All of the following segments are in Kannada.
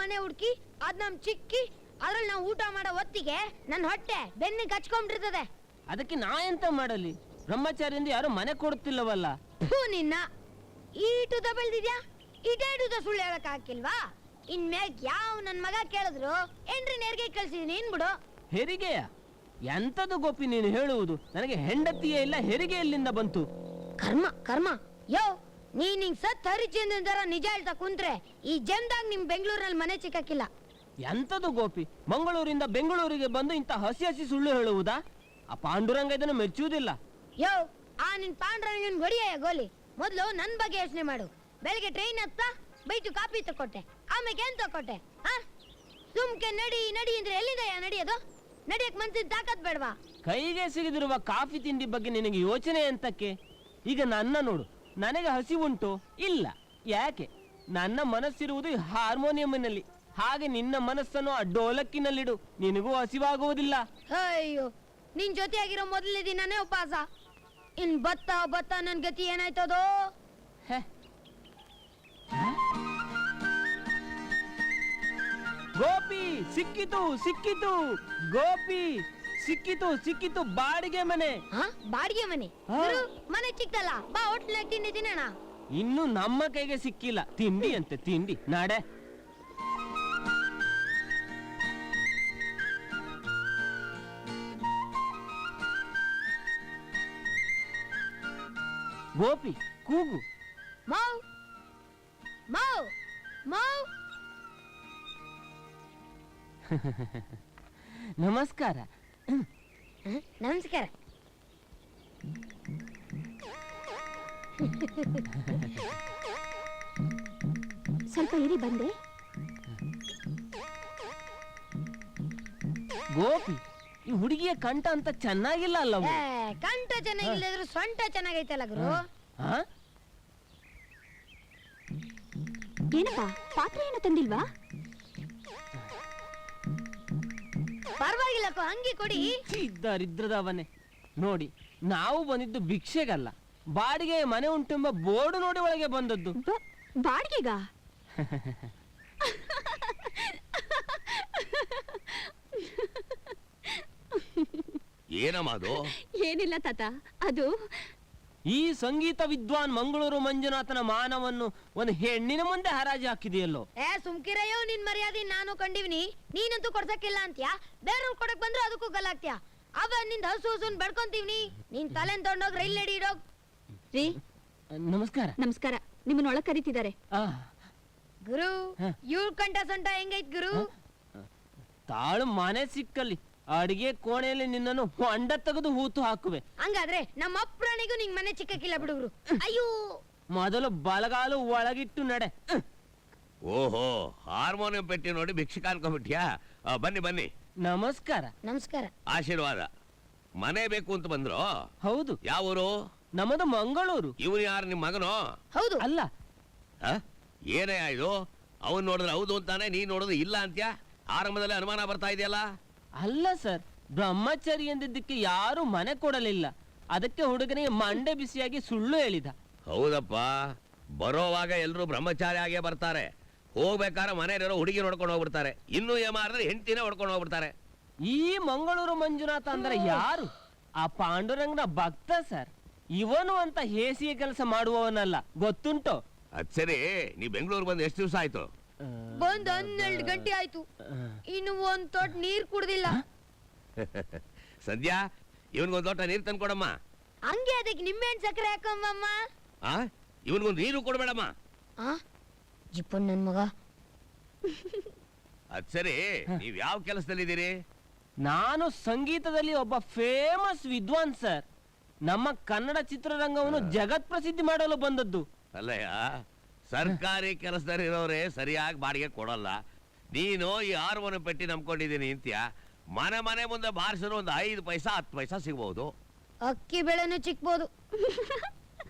ಮನೆ ಹುಡುಕಿ ಅದ್ ನಮ್ ಚಿಕ್ಕಿ ಅದ್ರಲ್ಲಿ ನಾವು ಊಟ ಮಾಡೋ ಹೊತ್ತಿಗೆ ನನ್ನ ಹೊಟ್ಟೆ ಬೆನ್ನಿಗೆ ಹಚ್ಕೊಂಡಿರ್ತದೆ. ಅದಕ್ಕೆ ನಾ ಎಂತ ಮಾಡಲಿ? ಬ್ರಹ್ಮಚಾರಿಯಿಂದ ಯಾರು ಮನೆ ಕೊಡುತ್ತಿಲ್ಲವಲ್ಲ. ನಿನ್ನ ಈಟುದ ಬೆಳ್ದಿದ್ಯಾ, ಇಟೇಟುದ ಸುಳ್ಳು ಹೇಳಕ್ ಹಾಕಿಲ್ವಾ? ಇನ್ಮ್ಯಾಗ ಯಾವ ನನ್ ಮಗ ಕೇಳಿದ್ರು ಏನ್ರಿ ನೇರ್ಗೆ ಕಳ್ಸಿದೀನಿ ಬಿಡು. ಹೆರಿಗೆಯ ಎಂತದು ಗೋಪಿ ನೀನು ಹೇಳುವುದು? ನನಗೆ ಹೆಂಡತಿಯೇ ಇಲ್ಲ, ಹೆರಿಗೆ ಎಲ್ಲಿಂದ ಬಂತು? ಕರ್ಮ ಕರ್ಮ. ಯೋ ನೀನ್ ಹಿಂಗ್ ಸತ್ ಹರಿಚಂದ್ರ ನಿಜ ಹೇಳ್ತಾ ಕುಂತ್ರೆ ಈ ಜನ್ದಾಗ ನಿಮ್ ಬೆಂಗಳೂರಲ್ಲಿ ಮನೆ ಸಿಕ್ಕಿಲ್ಲ. ಎಂತದು ಗೋಪಿ, ಮಂಗಳೂರಿಂದ ಬೆಂಗಳೂರಿಗೆ ಬಂದು ಇಂತ ಹಸಿ ಹಸಿ ಸುಳ್ಳು ಹೇಳುವುದಾ? ಆ ಪಾಂಡುರಂಗ ಇದನ್ನು ಮೆಚ್ಚುವುದಿಲ್ಲ. ಯೋ ಆ ನಿನ್ ಪಾಂಡುರಂಗನ್ ಹೊಡಿಯ ಗೋಲಿ. ಮೊದ್ಲು ನನ್ ಬಗ್ಗೆ ಯೋಚನೆ ಮಾಡು. ಬೆಳಿಗ್ಗೆ ಟ್ರೈನ್ ಹತ್ತ ಬೈಟು ಕಾಪಿ ತಕೊಟ್ಟೆ, ಆಮೇಲೆ ಏನ್ ತಕೊಟ್ಟೆ? ಸುಮ್ಕೆ ನಡಿ ನಡಿ ಅಂದ್ರೆ ಎಲ್ಲಿಂದ ನಡಿಯೋದು? ನಡಿಯಕ್ ಮನ್ಸಿನ ತಾಕತ್ ಬೇಡವಾ? ಕೈಗೆ ಸಿಗದಿರುವ ಕಾಫಿ ತಿಂಡಿ ಬಗ್ಗೆ ನಿನಗೆ ಯೋಚನೆ ಎಂತಕ್ಕೆ? ಈಗ ನನ್ನ ನೋಡು, ನನಗೆ ಹಸಿವುಂಟು ಇಲ್ಲ. ಯಾಕೆ? ನನ್ನ ಮನಸ್ಸಿರುವುದು ಹಾರ್ಮೋನಿಯಂನಲ್ಲಿ. ಹಾಗೆ ನಿನ್ನ ಮನಸ್ಸನ್ನು ಆ ಡೋಲಕ್ಕಿನಲ್ಲಿಡು, ನಿನಗೂ ಹಸಿವಾಗುವುದಿಲ್ಲ. ಅಯ್ಯೋ, ನಿನ್ ಜೊತೆಯಾಗಿರೋ ಮೊದಲನೇ ದಿನನೇ ಉಪವಾಸ. ಇನ್ ಬತ್ತ ಬತ್ತ ನನ್ ಗತಿ ಏನಾಯ್ತದೋ? ಗೋಪಿ ಸಿಕ್ಕಿತು ಸಿಕ್ಕಿತು, ಗೋಪಿ ಸಿಕ್ಕಿತು ಸಿಕ್ಕಿತು, ಬಾಡಿಗೆ ಮನೆ. ಬಾಡಿಗೆ ಮನೆ? ಮನೆ ಚಿಕ್ಕದಲ್ಲ, ಬಾ ಹೋಟ್ಲ್ ತಿಂಡಿ ತಿನ್ನೋಣ. ಇನ್ನು ನಮ್ಮ ಕೈಗೆ ಸಿಕ್ಕಿಲ್ಲ ತಿಂಡಿ ಅಂತೆ ತಿಂಡಿ. ನಾಡೆ ಗೋಪಿ ಕೂಗು. ಮಾವ್ ಮಾವ್ ಮಾವ್. ನಮಸ್ಕಾರ. ನಮಸ್ಕಾರ. ಸ್ವಲ್ಪ ಇರಿ ಬಂದೆ. ಗೋಪಿ, ಈ ಹುಡುಗಿಯ ಕಂಠ ಅಂತ ಚೆನ್ನಾಗಿಲ್ಲ ಅಲ್ಲ? ಕಂಠ ಚೆನ್ನಾಗಿಲ್ಲದ್ರು ಸೊಂಟ ಚೆನ್ನಾಗೈತಲ್ಲ ಗುರು. ಏನಪ್ಪ ಪಾತ್ರೆ ಏನು ತಂದಿಲ್ವಾ? ಪರವಾಗಿಲ್ಲಕ್ಕೋ, ಹಂಗೆ ಕೊಡಿ. ದರಿದ್ರದವನೇ ನೋಡಿ, ನಾವು ಬಂದಿದ್ದು ಭಿಕ್ಷೆಗಲ್ಲ, ಬಾಡಿಗೆ ಮನೆ ಉಂಟೆಂಬ ಬೋರ್ಡು ನೋಡಿ ಒಳಗೆ ಬಂದದ್ದು. ಬಾಡಿಗೆಗ? ಏನಮ್ಮ ಅದು? ಏನಿಲ್ಲ ತಾತ, ಅದು ಈ ಸಂಗೀತ ವಿದ್ವಾನ್ ಮಂಗಳೂರು ಮಂಜುನಾಥನ ಮಾನವನ್ನು ಒಂದು ಹೆಣ್ಣಿನ ಮುಂದೆ ಹರಾಜು ಹಾಕಿದೆಯಲ್ಲೋ. ಸುಮ್ಕಿರಯ್ಯೋ, ನಿನ್ ಮರ್ಯಾದೆ ನಾನು ಕಂಡಿವ್ನಿ. ನೀನಂತೂ ಕೊಡ್ಸಕ್ಕಿಲ್ಲ ಅಂತ್ಯಾ, ಬೇರೆಯವ್ರು ಕೊಡಕ್ ಬಂದ್ರು ಅದಕ್ಕೂ ಗಲಾಗ್ತ್ಯಾ. ಅವ ನಿಂದ ಹಸು ಹಸುನ್ ಬೆಡ್ಕೊಂತೀವ್ನಿ. ನೀನ್ ತಲೆನ್ ತಗೊಂಡೋಗ್ ರೈಲ್ ನಡಿ ಇಡೋಗ್. ರೀ ನಮಸ್ಕಾರ. ನಮಸ್ಕಾರ. ನಿಮ್ಮನ್ನ ಒಳಗ್ ಕರೀತಿದ್ದಾರೆ. ಗುರು, ಇವ್ಳ ಕಂಠ ಸೊಂಟ ಹೆಂಗೈತ್ ಗುರು? ತಾಳು ಮನೆ ಸಿಕ್ಕಲ್ಲಿ ಅಡಿಗೆ ಕೋಣೆಯಲ್ಲಿ ನಿನ್ನನ್ನು ಹೊಂಡ ತೆಗೆದು ಹೂತು ಹಾಕುವೆ. ಹಂಗಾದ್ರೆ ನಮ್ಮ ಅಪ್ರಾಣಿಗೂ ನಿಂಗ್ ಮನೆ ಚಿಕ್ಕಕ್ಕಿಲ್ಲ ಬಿಡುಗ್ರು. ಅಯ್ಯೋ, ಮೊದಲು ಬಲಗಾಲು ಒಳಗಿಟ್ಟು ನಡೆ. ಓಹೋ, ಹಾರ್ಮೋನಿಯಂ ಪೆಟ್ಟಿ ನೋಡಿ ಭಿಕ್ಷೆ ಕಾಣ್ಕೊಂಡ್ಬಿಟ್ಯಾ? ಬನ್ನಿ ಬನ್ನಿ. ನಮಸ್ಕಾರ. ನಮಸ್ಕಾರ. ಆಶೀರ್ವಾದ. ಮನೆ ಬೇಕು ಅಂತ ಬಂದ್ರು? ಹೌದು. ಯಾವ ಊರು? ನಮ್ಮದು ಮಂಗಳೂರು. ಇವನು ಯಾರು, ನಿಮ್ ಮಗನೋ? ಹೌದು. ಅಲ್ಲ. ಏನೇ ಇದು? ಅವನ್ ನೋಡಿದ್ರೆ ಹೌದು ಅಂತಾನೆ, ನೀನ್ ನೋಡಿದ್ರೆ ಇಲ್ಲ ಅಂತ್ಯಾ? ಆರಂಭದಲ್ಲಿ ಅನುಮಾನ ಬರ್ತಾ ಇದೆಯಲ್ಲ? ಅಲ್ಲ ಸರ್, ಬ್ರಹ್ಮಚಾರಿ ಎಂದಿದ್ದಕ್ಕೆ ಯಾರು ಮನೆ ಕೊಡಲಿಲ್ಲ. ಅದಕ್ಕೆ ಹುಡುಗನಿಗೆ ಮಂಡೆ ಬಿಸಿಯಾಗಿ ಸುಳ್ಳು ಹೇಳಿದ. ಹೌದಪ್ಪ, ಬರೋವಾಗ ಎಲ್ರು ಬ್ರಹ್ಮಚಾರಿ ಆಗೇ ಬರ್ತಾರೆ. ಹೋಗ್ಬೇಕಾದ್ರೆ ಮನೆಯಲ್ಲಿರೋ ಹುಡುಗಿ ನೋಡ್ಕೊಂಡು ಹೋಗ್ಬಿಡ್ತಾರೆ. ಇನ್ನೂ ಏಮಾರಿದ್ರೆ ಹೆಂಡತಿನೇ ಹೊಡ್ಕೊಂಡು ಹೋಗ್ಬಿಡ್ತಾರೆ. ಈ ಮಂಗಳೂರು ಮಂಜುನಾಥ ಅಂದ್ರೆ ಯಾರು? ಆ ಪಾಂಡುರಂಗನ ಭಕ್ತ ಸರ್. ಇವನು ಅಂತ ಹೇಸಿಯ ಕೆಲಸ ಮಾಡುವವನಲ್ಲ, ಗೊತ್ತುಂಟು? ಅದ್ ಸರಿ, ನೀ ಬೆಂಗಳೂರು ಬಂದು ಎಷ್ಟು ದಿವಸ ಆಯ್ತು? ಬಂದ್ 12 ಗಂಟೆ ಆಯ್ತು. ಇನ್ನು ಒಂದ್ ತೊಟ್ ನೀರ್ ಕುಡ್ದಿಲ್ಲ. ಸದ್ಯಾ ಇವನ್ಗೊಂದ್ ಲೋಟ ನೀರ್ ತಂದ್ಕೊಡಮ್ಮ. ಹಂಗೆ ಅದಕ್ಕೆ ನಿಂಬೆಹಣ್ಣು ಸಕ್ಕರೆ ಹಾಕಮ್ಮ. ಇವನ್ಗೊಂದು ನೀರು ಕೊಡ್ಬೇಡಮ್ಮ. ಜಿಪ್ಪನ್ ನನ್ ಮಗ. ಅದ್ ಸರಿ, ನೀವ್ ಯಾವ ಕೆಲಸದಲ್ಲಿದ್ದೀರಿ? ನಾನು ಸಂಗೀತದಲ್ಲಿ ಒಬ್ಬ ಫೇಮಸ್ ವಿದ್ವಾನ್ ಸರ್. ನಮ್ಮ ಕನ್ನಡ ಚಿತ್ರರಂಗವನ್ನು ಜಗತ್ ಪ್ರಸಿದ್ಧಿ ಮಾಡಲು ಬಂದದ್ದು. ಅಲ್ಲಯ್ಯ, ಸರ್ಕಾರಿ ಕೆಲಸದಲ್ಲಿರೋರೇ ಸರಿಯಾಗಿ ಬಾಡಿಗೆ ಕೊಡಲ್ಲ. ನೀನು ಈ ಹಾರ್ಮೋನಿಯಂ ಪೆಟ್ಟಿ ನಂಬ್ಕೊಂಡಿದ್ದೀನಿ ಅಂತ್ಯ. ಮನೆ ಮನೆ ಮುಂದೆ ಬಾರಿಸಿದ್ರು ಒಂದು 5 ಪೈಸಾ 10 ಪೈಸಾ ಸಿಗ್ಬಹುದು. ಅಕ್ಕಿ ಬೆಳೆನೂ ಚಿಕ್ಬೋದು.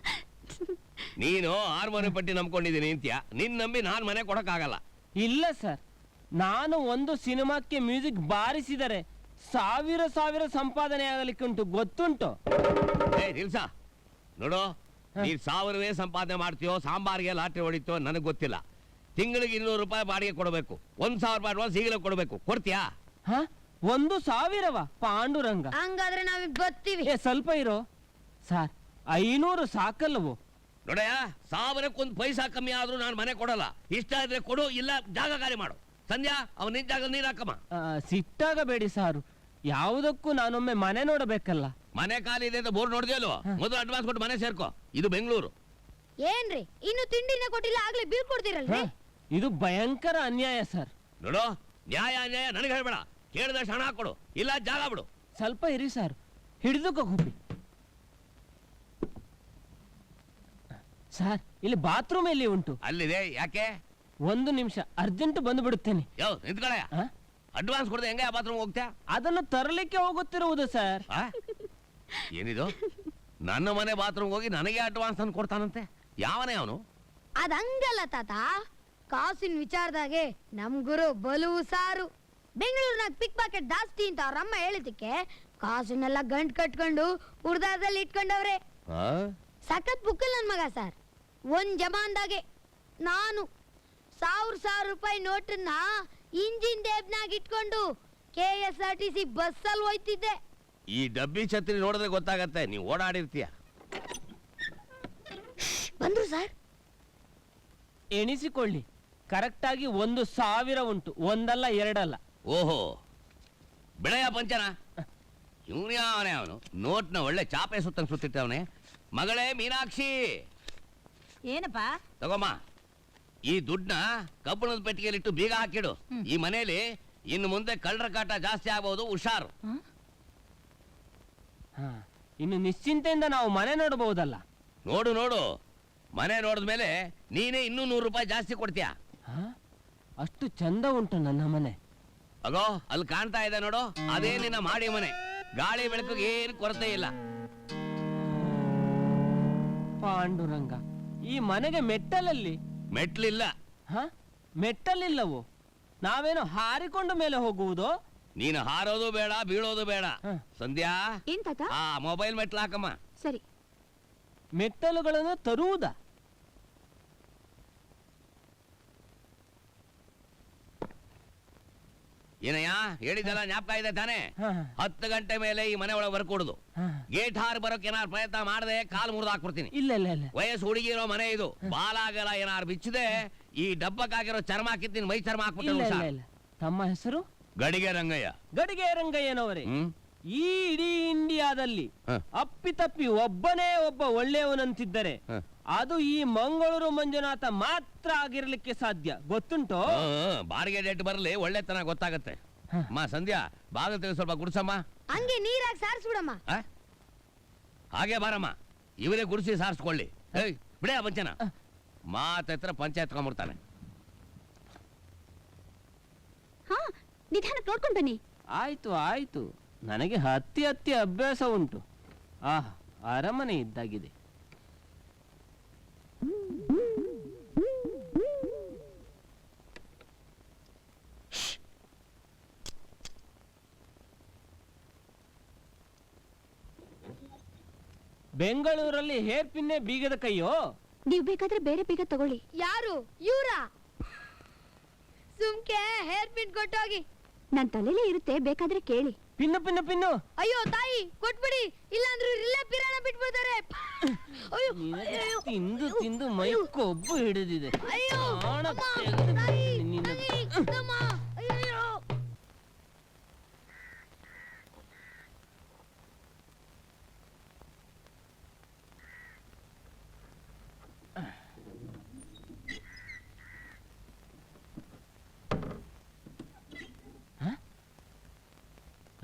ನೀನು ಹಾರ್ಮೋನಿಯಂ ಪೆಟ್ಟಿ ನಂಬ್ಕೊಂಡಿದ್ದೀನಿ ಅಂತ್ಯ. ನಿನ್ ನಂಬಿ ನಾನ್ ಮನೆ ಕೊಡಕ್ಕಾಗಲ್ಲ. ಇಲ್ಲ ಸರ್, ನಾನು ಒಂದು ಸಿನಿಮಾಕ್ಕೆ ಮ್ಯೂಸಿಕ್ ಬಾರಿಸಿದರೆ ಸಾವಿರ ಸಂಪಾದನೆ ಆಗಲಿಕ್ಕೆ ಉಂಟು, ಗೊತ್ತುಂಟು? ನಿಲ್ಸ ನೋಡು, ನೀನ್ 1000ವೇ ಸಂಪಾದನೆ ಮಾಡ್ತೀಯೋ, ಸಾಂಬಾರ್ಗೆ ಲಾಟ್ರಿ ಹೊಡಿತೀಯೋ ನನಗೆ ಗೊತ್ತಿಲ್ಲ. ತಿಂಗಳಿಗೆ 200 ರೂಪಾಯಿ ಬಾಡಿಗೆ ಕೊಡಬೇಕು. 1000 ರೂಪಾಯಿ ಅಡ್ವಾನ್ಸ್ ಈಗಲೇ ಕೊಡಬೇಕು. ಕೊಡ್ತೀಯಾ? ಹ 1,000ವಾ ಪಾಂಡುರಂಗ? ಹಂಗಾದ್ರೆ ನಾವೀಗ ಬರ್ತೀವಿ. ಏ ಸ್ವಲ್ಪ ಇರೋ ಸರ್, 500 ಸಾಕಲ್ವೋ? ನೋಡಯ್ಯ, 1000ಕ್ಕೆ 1 ಪೈಸಾ ಕಮ್ಮಿ ಆದ್ರೂ ನಾನು ಮನೆ ಕೊಡಲ್ಲ. ಇಷ್ಟ ಇದ್ರೆ ಕೊಡು, ಇಲ್ಲ ಜಾಗ ಖಾಲಿ ಮಾಡು. ಸಂಧ್ಯಾ, ಅವನ ನಿನ್ ಜಾಗ ನೀರ್ ಹಾಕಮ್ಮ. ಸಿಟ್ಟಾಗಬೇಡಿ ಸಾರು, ಯಾವುದಕ್ಕೂ ನಾನೊಮ್ಮೆ ಮನೆ ನೋಡಬೇಕಲ್ಲ. ಮನೆ ಖಾಲಿ ಇದೆ ಅಂತ ಬೋರ್ಡ್ ನೋಡಿದೆ ಅಲ್ವೋ? ಮೊದಲು ಅಡ್ವಾನ್ಸ್ ಕೊಟ್ಟು ಮನೆ ಸೇರ್ಕೋ. ಇದು ಬೆಂಗಳೂರು. ಏನ್ರಿ ಇನ್ನು ತಿಂಡಿನ ಕೊಟ್ಟಿಲ್ಲ, ಆಗ್ಲೇ ಬೀಳ್ ಕೊಡ್ತೀರಲ್ರಿ? ಇದು ಭಯಂಕರ ಅನ್ಯಾಯ ಸರ್. ನೋಡು, ನ್ಯಾಯ ಅನ್ಯಾಯ ನನಗೆ ಹೇಳ್ಬೇಡ. ಕೇಳಿದಷ್ಟು ಹಣ ಕೊಡು, ಇಲ್ಲ ಜಾಗ ಬಿಡು. ಸ್ವಲ್ಪ ಇರಿ ಸರ್, ಹಿಡಿದುಕೋ ಗೋಪಿ. ಸರ್, ಇಲ್ಲಿ ಬಾತ್ರೂಮ್ ಎಲ್ಲಿ ಉಂಟು? ಅಲ್ಲಿದೆ. ಯಾಕೆ? 1 ನಿಮಿಷ, ಅರ್ಜೆಂಟ್ ಬಂದು ಬಿಡುತ್ತೇನೆ. ಯಾವ ನಿಂತ್ಕಳಯ್ಯ, ಅಡ್ವಾನ್ಸ್ ಕೊಡದೆ ಹೆಂಗೆ ಬಾತ್ರೂಮ್ ಹೋಗ್ತ್ಯಾ? ಅದನ್ನು ತರಲಿಕ್ಕೆ ಹೋಗುತ್ತಿರುವುದು ಸರ್. ಏನಿದು? ನನ್ನ ಮನೆ ಬಾತ್ರೂಮ್ ಹೋಗಿ ನನಗೆ ಅಡ್ವಾನ್ಸ್ ಅನ್ನು ಕೊಡ್ತಾನಂತೆ. ಯಾವನೇ ಅವನು? ಅದಂಗಲ್ಲ ತಾತ, ಕಾಸಿನ ವಿಚಾರದಾಗೆ ನಮ್ ಗುರು ಬಲು ಸಾರು. ಬೆಂಗಳೂರಿನಾಗ ಪಿಕ್ ಪಾಕೆಟ್ ಜಾಸ್ತಿ ಅಂತ ಅವ್ರ ಅಮ್ಮ ಹೇಳಿದಕ್ಕೆ ಕಾಸನ್ನೆಲ್ಲ ಗಂಟ್ ಕಟ್ಕೊಂಡು ಉರ್ದಾರದಲ್ಲಿ ಇಟ್ಕೊಂಡವ್ರೆ. ಸಖತ್ ಬುಕ್ಕಲ್ ನನ್ ಮಗ ಸರ್. ಒಂದ್ ಜಮಾನ್ದಾಗೆ ನಾನು 1000 ರೂಪಾಯಿ ನೋಟನ್ನ ಇಂಜಿನ್ ದೇಬ್ನಾಗ ಇಟ್ಕೊಂಡು KSRTC ಬಸ್ಸಲ್ಲಿ ಹೋಯ್ತಿದ್ದೆ. ಈ ಡಬ್ಬಿ ಛತ್ರಿ ನೋಡಿದ್ರೆ ಗೊತ್ತಾಗತ್ತೆ ನೀವು ಓಡಾಡಿರ್ತೀಯ. ಬಂದ್ರು ಸರ್. ಎಣಿಸಿಕೊಳ್ಳಿ, ಕರೆಕ್ಟಾಗಿ 1,000 ಉಂಟು, ಒಂದಲ್ಲ ಎರಡಲ್ಲ. ಓಹೋ, ಬೆಳೆಯ ಪಂಚನ ಇವನು ಯಾವನೇ? ಅವನು ನೋಟ್ನ ಒಳ್ಳೆ ಚಾಪೆ ಸುತ್ತಂಗ್ ಸುತ್ತಿಟ್ಟವನೆ. ಮಗಳೇ ಮೀನಾಕ್ಷಿ, ಏನಪ್ಪ? ತಗೊಮ್ಮ, ಈ ದುಡ್ಡನ್ನ ಕಬ್ಬಣದ ಪೆಟ್ಟಿಗೆಲಿಟ್ಟು ಬೀಗ ಹಾಕಿಡು. ಈ ಮನೇಲಿ ಇನ್ನು ಮುಂದೆ ಕಳ್ಳರ ಕಾಟ ಜಾಸ್ತಿ ಆಗಬಹುದು, ಹುಷಾರು. ಇನ್ನು ನಿಶ್ಚಿಂತೆಯಿಂದ ನಾವು ಮನೆ ನೋಡಬಹುದಲ್ಲ. ನೋಡು ನೋಡು, ಮನೆ ನೋಡಿದ್ಮೇಲೆ ನೀನೇ ಇನ್ನೂ 100 ರೂಪಾಯಿ ಜಾಸ್ತಿ ಕೊಡ್ತೀಯ. ಅಷ್ಟು ಚಂದ ಉಂಟು ನನ್ನ ಮನೆ. ಅಗೋ, ಅಲ್ಲಿ ಕಾಣ್ತಾ ಇದೆ ನೋಡು, ಅದೇ ನಿನ್ನ ಮಾಡಿ ಮನೆ. ಗಾಳಿ ಬೆಳಕಿಗೆ ಏನು ಕೊರತೆ ಇಲ್ಲ. ಪಾಂಡುರಂಗ, ಈ ಮನೆಗೆ ಮೆಟ್ಟಲಲ್ಲಿ ಮೆಟ್ಲಿಲ್ಲ. ಮೆಟ್ಟಲಿಲ್ಲವೋ? ನಾವೇನು ಹಾರಿಕೊಂಡು ಮೇಲೆ ಹೋಗುವುದೋ? ನೀನು ಹಾರೋದು ಬೇಡ, ಬೀಳೋದು ಬೇಡ. ಸಂಧ್ಯಾ, ಏನ್ ತಾತ? ಆ ಮೊಬೈಲ್ ಮೆಟ್ಲು ಹಾಕಮ್ಮ. ಸರಿ. ಮೆಟ್ಟಲುಗಳನ್ನು ತರುವುದಾ? ಏನಯ್ಯ, ಹೇಳಿದೆಲ್ಲ ಜ್ಞಾಪಕ ಇದೆ ತಾನೇ? 10 ಗಂಟೆ ಮೇಲೆ ಈ ಮನೆ ಒಳಗೆ ಬರ್ಕೊಡುದು. ಗೇಟ್ ಹಾರಿ ಬರೋಕೆ ಏನಾರು ಪ್ರಯತ್ನ ಮಾಡದೆ ಕಾಲು ಮುರಿದು ಹಾಕ್ಬಿಡ್ತೀನಿ. ಇಲ್ಲ ಇಲ್ಲ ಇಲ್ಲ, ವಯಸ್ಸು ಹುಡುಗಿರೋ ಮನೆ ಇದು. ಬಾಲಾಗಲ್ಲ ಏನಾರು ಬಿಚ್ಚದೆ ಈ ಡಬ್ಬಕ್ಕಾಗಿರೋ ಚರ್ಮ ಹಾಕಿದ್ದೀನಿ, ಮೈ ಚರ್ಮ ಇಲ್ಲ ಇಲ್ಲ ಹಾಕ್ಬಿಟ್ಟು. ಇಲ್ಲ. ತಮ್ಮ ಹೆಸರು? ಗಡಿಗೆ ರಂಗಯ್ಯ. ಗಡಿಗೆ ರಂಗಯ್ಯನವರೇ, ಈ ಇಡೀ ಇಂಡಿಯಾದಲ್ಲಿ ಅಪ್ಪಿತಪ್ಪಿ ಒಬ್ಬನೇ ಒಬ್ಬ ಒಳ್ಳೆಯವನಂತಿದ್ದರೆ ಅದು ಈ ಮಂಗಳೂರು ಮಂಜುನಾಥ ಮಾತ್ರ ಆಗಿರ್ಲಿಕ್ಕೆ ಸಾಧ್ಯ, ಗೊತ್ತುಂಟೋ? ಬಾಡಿಗೆ ಡೇಟ್ ಬರಲಿ, ಒಳ್ಳೆತನ ಗೊತ್ತಾಗತ್ತೆ. ಅಮ್ಮ ಸಂಧ್ಯಾ, ಬಾಗಿಲು ತೆಗೆದು ಸ್ವಲ್ಪ ಗುಡ್ಸಮ್ಮ. ಹಂಗೆ ನೀರಾಗಿ ಸಾರಿಸ್ಬಿಡಮ್ಮ. ಹಾಗೆ ಬಾರಮ್ಮ, ಇವರೇ ಗುಡಿಸಿ ಸಾರಿಸ್ಕೊಳ್ಳಿ. ಬಿಡೇ ಪಂಚನ ಮಾತ್ರ ಪಂಚ ಎತ್ಕೊಂಡ್ಬಿಡ್ತಾನೆ. ಹಾ, ನಿಧಾನಕ್ಕೆ ನೋಡ್ಕೊಂಡು ಬನ್ನಿ. ಆಯ್ತು ಆಯ್ತು, ನನಗೆ ಹತ್ತಿ ಅಭ್ಯಾಸ ಉಂಟು. ಆಹ್, ಅರಮನೆ ಇದ್ದಾಗಿದೆ. ಬೆಂಗಳೂರಲ್ಲಿ ಹೇರ್ ಪಿನ್ನೆ ಬೀಗದ ಕೈಯೋ? ನೀವು ಬೇಕಾದ್ರೆ ಬೇರೆ ಬೀಗ ತಗೊಳ್ಳಿ. ಯಾರು ಇವ್ರ? ಸುಮ್ಕೆ ಹೇರ್ ಪಿನ್ ಕೊಟ್ಟೋಗಿ. ನನ್ ತಲೆಲೇ ಇರುತ್ತೆ, ಬೇಕಾದ್ರೆ ಕೇಳಿ. Pin pin pin. ಅಯ್ಯೋ ತಾಯಿ, ಕೊಟ್ಬಿಡಿ, ಇಲ್ಲಾಂದ್ರೆ ಇಲ್ಲೇ ಪಿರಾಣ ಬಿಟ್ಬಿಡ್ತಾರೆ. ಅಯ್ಯೋ ನಿನಗೆ ತಿಂದು ತಿಂದು ಮೈ ಕೊಬ್ಬು ಹಿಡಿದಿದೆ. ಅಯ್ಯೋ ಪ್ರಾಣ ಅಮ್ಮ, ತೆಗೆದು ತಾಯಿ, ನಿನ್ನ- ತಾಯಿ, ಅಮ್ಮ, ಅಯ್ಯಯ್ಯೋ.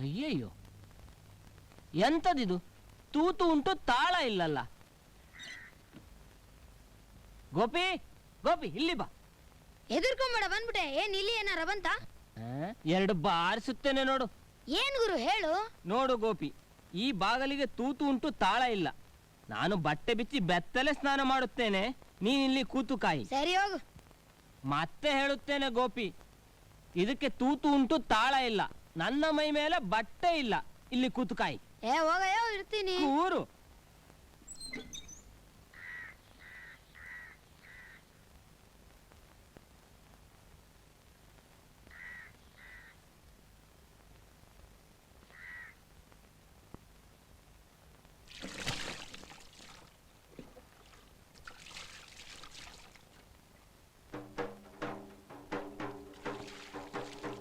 ಅಯ್ಯಯ್ಯೋ, ಎಂತದಿದು? ತೂತು ಉಂಟು, ತಾಳ ಇಲ್ಲಲ್ಲ. ಗೋಪಿ, ಗೋಪಿ, ಇಲ್ಲಿ ಬಾ. ಎದುರ್ಕೊಂಬೇಡ, ಬಂದ್ಬಿಟ್ಟೆ. ಏನ್ ಇಲ್ಲಿ ಏನಾರ ಬಂತ? 2 ಬಾರಿಸುತ್ತೇನೆ ನೋಡು. ಏನ್ ಗುರು ಹೇಳು? ನೋಡು ಗೋಪಿ, ಈ ಬಾಗಲಿಗೆ ತೂತು ಉಂಟು, ತಾಳ ಇಲ್ಲ. ನಾನು ಬಟ್ಟೆ ಬಿಚ್ಚಿ ಬೆತ್ತಲೆ ಸ್ನಾನ ಮಾಡುತ್ತೇನೆ, ನೀನಿಲ್ಲಿ ಕೂತು ಕಾಯಿ. ಸರಿ ಹೋಗು. ಮತ್ತೆ ಹೇಳುತ್ತೇನೆ ಗೋಪಿ, ಇದಕ್ಕೆ ತೂತು ಉಂಟು, ತಾಳ ಇಲ್ಲ. ನನ್ನ ಮೈ ಮೇಲೆ ಬಟ್ಟೆ ಇಲ್ಲ, ಇಲ್ಲಿ ಕೂತು ಕಾಯಿ. ಹೋಗಯ್ಯೋ, ಇರ್ತೀನಿ. ಕೂರು.